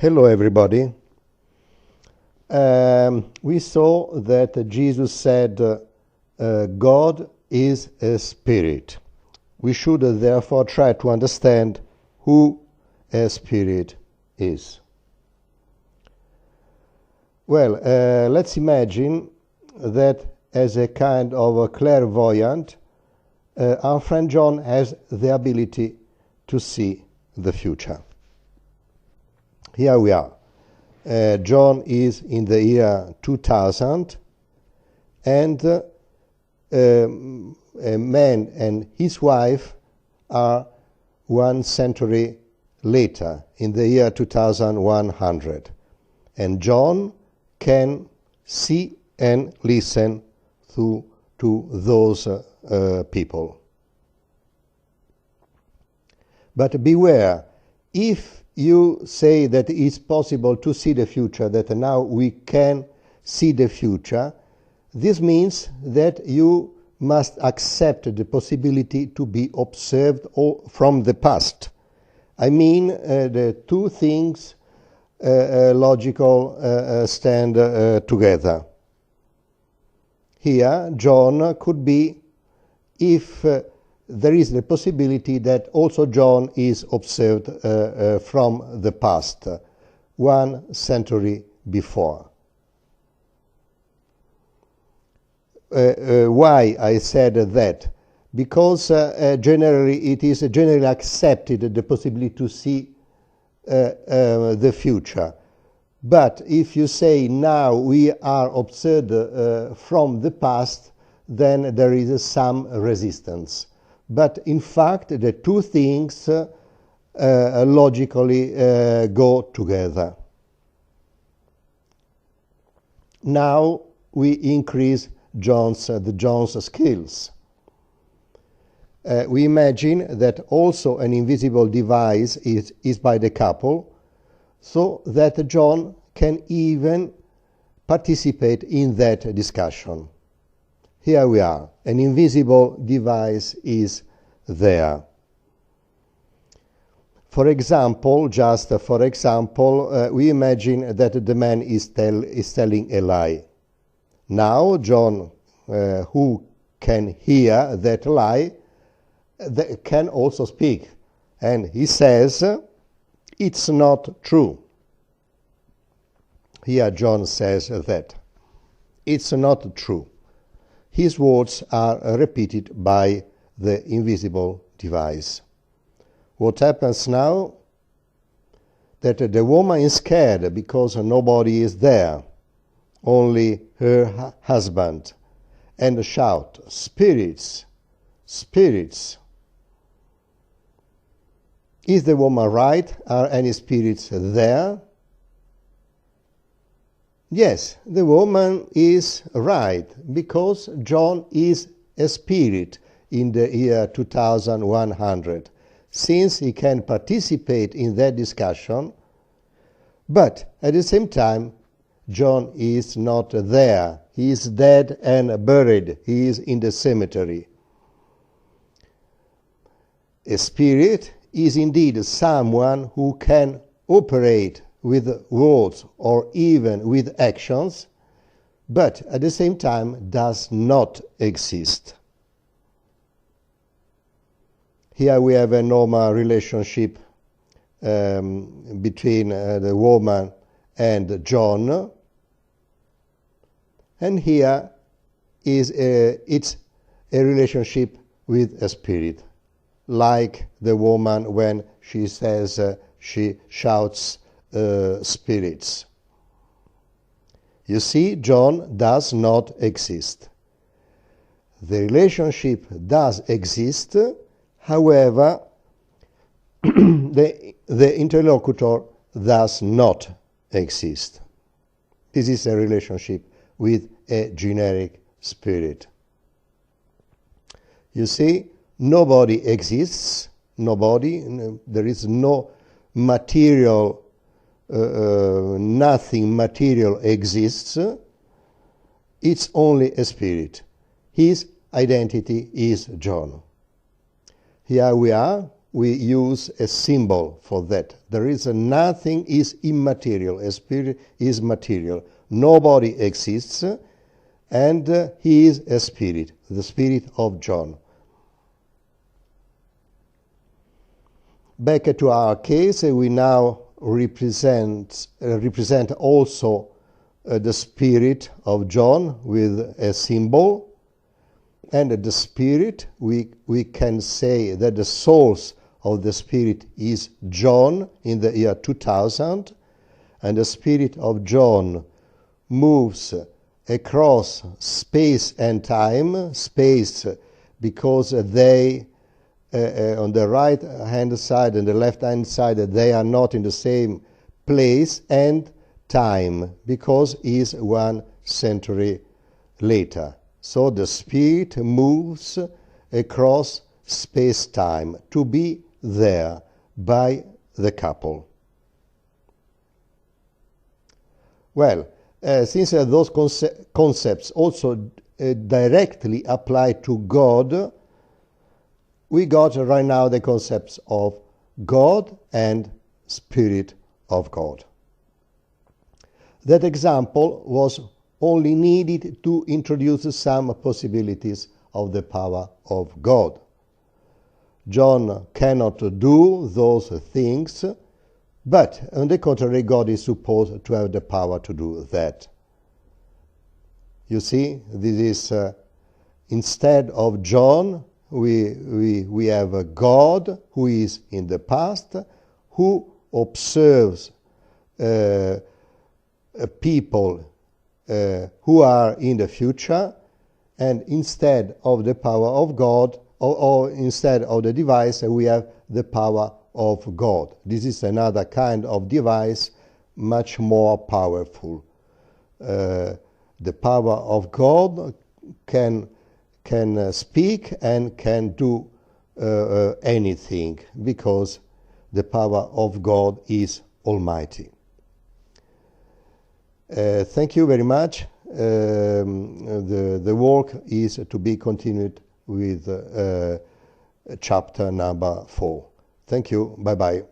Hello, everybody. We saw that Jesus said, God is a spirit. We should therefore try to understand who a spirit is. Well, let's imagine that as a kind of a clairvoyant, our friend John has the ability to see the future. Here we are. John is in the year 2000, and a man and his wife are 1 century later, in the year 2100. And John can see and listen to those people. But beware, if you say that it's possible to see the future, that now we can see the future, this means that you must accept the possibility to be observed from the past. I mean, the two things logical stand together. Here, John could be, if there is the possibility that also John is observed from the past, 1 century before. Why I said that? Because generally it is generally accepted the possibility to see the future. But if you say now we are observed from the past, then there is some resistance. But in fact, the two things logically go together. Now we increase John's skills. We imagine that also an invisible device is by the couple, so that John can even participate in that discussion. Here we are. An invisible device is there. For example, just for example, we imagine that the man is telling a lie. Now, John, who can hear that lie, can also speak. And he says, it's not true. Here John says that. It's not true. His words are repeated by the invisible device. What happens now? That the woman is scared because nobody is there, only her husband, and shout, "Spirits! Spirits!" Is the woman right? Are any spirits there? Yes, the woman is right, because John is a spirit in the year 2100, since he can participate in that discussion, but at the same time, John is not there. He is dead and buried. He is in the cemetery. A spirit is indeed someone who can operate with words or even with actions, but at the same time does not exist. Here we have a normal relationship between the woman and John, and here it's a relationship with a spirit, like the woman when she says she shouts spirits. You see, John does not exist. The relationship does exist, however, the interlocutor does not exist. This is a relationship with a generic spirit. You see, nobody exists, nobody, there is no material, nothing material exists, it's only a spirit. His identity is John. Here we are, we use a symbol for that. There is nothing is immaterial. A spirit is material. Nobody exists, and he is a spirit, the spirit of John. Back to our case, we now represent also the spirit of John with a symbol. And the spirit, we can say that the source of the spirit is John in the year 2000, and the spirit of John moves across space and time. Space because they on the right hand side and the left hand side they are not in the same place, and time because is 1 century later. So the spirit moves across space-time to be there by the couple. Well, since those concepts also directly apply to God, we got right now the concepts of God and Spirit of God. That example was only needed to introduce some possibilities of the power of God. John cannot do those things, but on the contrary, God is supposed to have the power to do that. You see, this is instead of John, we have a God who is in the past, who observes people who are in the future, and instead of the power of God, or instead of the device, we have the power of God. This is another kind of device, much more powerful. The power of God can speak and can do anything, because the power of God is almighty. Thank you very much. The work is to be continued with chapter number 4. Thank you. Bye-bye.